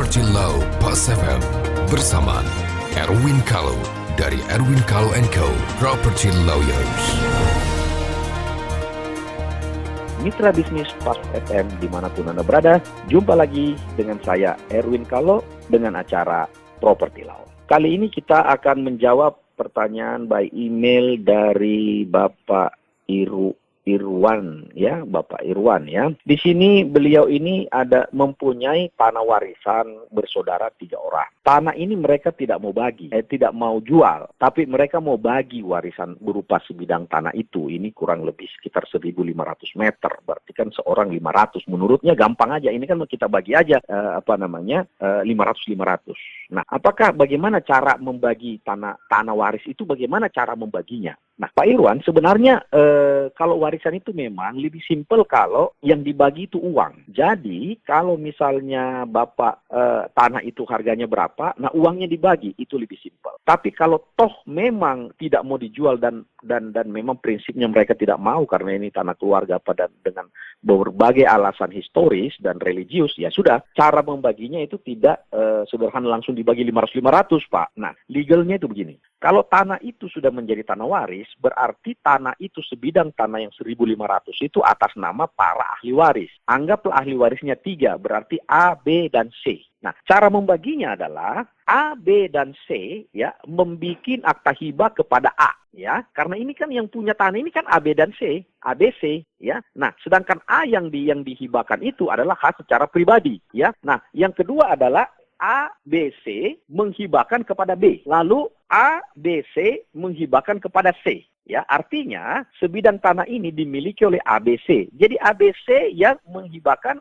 Property Law Pas FM bersama Erwin Kalo dari Erwin Kalo & Co. Property Lawyers. Mitra bisnis Pas FM dimanapun Anda berada, jumpa lagi dengan saya Erwin Kalo dengan acara Property Law. Kali ini kita akan menjawab pertanyaan by email dari Bapak Irwan ya. Di sini beliau ini mempunyai tanah warisan bersaudara 3 orang. Tanah ini mereka tidak mau bagi, tidak mau jual, tapi mereka mau bagi warisan berupa sebidang tanah itu. Ini kurang lebih sekitar 1.500 meter, berarti kan seorang 500. Menurutnya gampang aja, ini kan kita bagi aja 500-500. Nah, bagaimana cara membagi tanah waris itu, bagaimana cara membaginya? Nah, Pak Irwan, sebenarnya kalau warisan itu memang lebih simpel kalau yang dibagi itu uang. Jadi, kalau misalnya Bapak tanah itu harganya berapa, nah uangnya dibagi, itu lebih simpel. Tapi kalau toh memang tidak mau dijual dan memang prinsipnya mereka tidak mau karena ini tanah keluarga dengan berbagai alasan historis dan religius, ya sudah, cara membaginya itu tidak sederhana langsung dibagi 500-500, Pak. Nah, legalnya itu begini. Kalau tanah itu sudah menjadi tanah waris, berarti tanah itu sebidang tanah yang 1.500 itu atas nama para ahli waris. Anggaplah ahli warisnya 3, berarti A, B, dan C. Nah, cara membaginya adalah A, B, dan C ya membikin akta hibah kepada A ya. Karena ini kan yang punya tanah ini kan A, B, dan C, A, B, C ya. Nah, sedangkan A yang dihibahkan itu adalah hak secara pribadi ya. Nah, yang kedua adalah A, B, C menghibahkan kepada B. Lalu A, B, C menghibahkan kepada C. Ya, artinya sebidang tanah ini dimiliki oleh ABC. Jadi ABC yang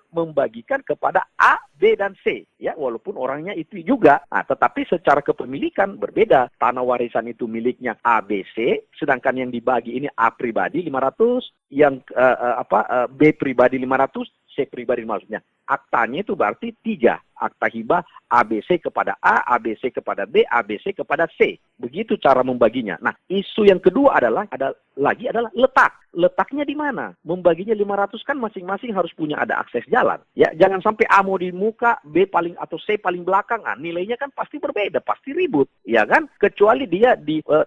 membagikan kepada A, B, dan C. Ya, walaupun orangnya itu juga. Nah, tetapi secara kepemilikan berbeda. Tanah warisan itu miliknya ABC, sedangkan yang dibagi ini A pribadi 500, yang B pribadi 500, C pribadi maksudnya. Aktanya itu berarti 3. Akta hibah ABC kepada A, ABC kepada B, ABC kepada C. Begitu cara membaginya. Nah, isu yang kedua adalah letak. Letaknya di mana? Membaginya 500 kan masing-masing harus punya ada akses jalan. Ya, jangan sampai A mau di muka, B paling atau C paling belakang. Nah, nilainya kan pasti berbeda, pasti ribut, ya kan? Kecuali dia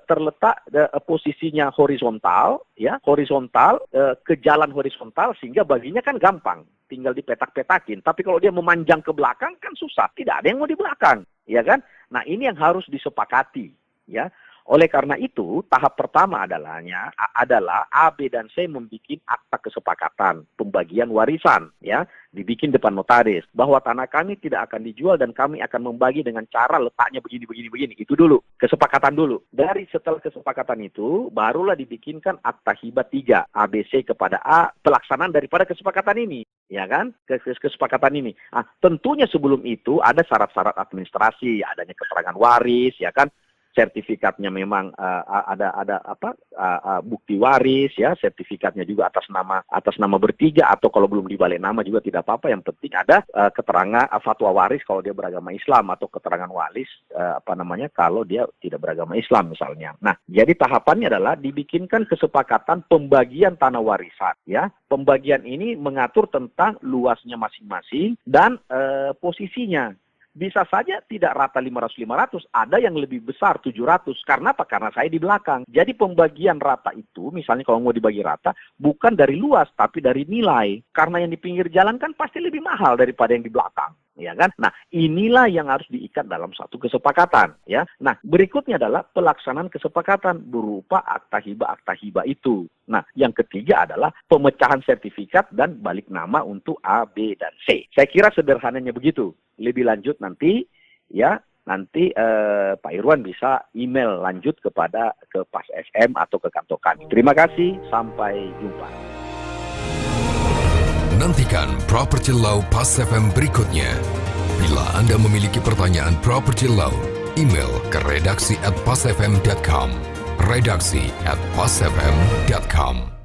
terletak posisinya horizontal, ya, ke jalan horizontal sehingga baginya kan gampang. Tinggal dipetak-petakin. Tapi kalau dia memanjang ke belakang kan susah. Tidak ada yang mau di belakang, ya kan? Nah, ini yang harus disepakati, ya. Oleh karena itu, tahap pertama adalah A, B, dan C membuat akta kesepakatan pembagian warisan, ya, dibikin depan notaris bahwa tanah kami tidak akan dijual dan kami akan membagi dengan cara letaknya begini. Itu dulu, kesepakatan dulu. Setelah kesepakatan itu, barulah dibikinkan akta hibah 3, ABC kepada A, pelaksanaan daripada kesepakatan ini, ya kan? Kesepakatan ini. Nah, tentunya sebelum itu ada syarat-syarat administrasi, adanya keterangan waris, ya kan? Sertifikatnya memang ada bukti waris ya, sertifikatnya juga atas nama bertiga, atau kalau belum dibalik nama juga tidak apa-apa, yang penting ada keterangan fatwa waris kalau dia beragama Islam, atau keterangan waris kalau dia tidak beragama Islam misalnya. Nah, jadi tahapannya adalah dibikinkan kesepakatan pembagian tanah warisan ya. Pembagian ini mengatur tentang luasnya masing-masing dan posisinya. Bisa saja tidak rata 500-500, ada yang lebih besar 700. Karena apa? Karena saya di belakang. Jadi pembagian rata itu, misalnya kalau mau dibagi rata, bukan dari luas, tapi dari nilai. Karena yang di pinggir jalan kan pasti lebih mahal daripada yang di belakang, ya kan? Nah, inilah yang harus diikat dalam satu kesepakatan, ya. Nah, berikutnya adalah pelaksanaan kesepakatan berupa akta hibah itu. Nah, yang ketiga adalah pemecahan sertifikat dan balik nama untuk A, B, dan C. Saya kira sederhananya begitu. Lebih lanjut nanti Pak Irwan bisa email lanjut ke Pas FM atau ke kantor kami. Terima kasih, sampai jumpa. Nantikan Property Law Pas FM berikutnya. Bila Anda memiliki pertanyaan Property Law, email ke redaksi@pasfm.com. redaksi@pasfm.com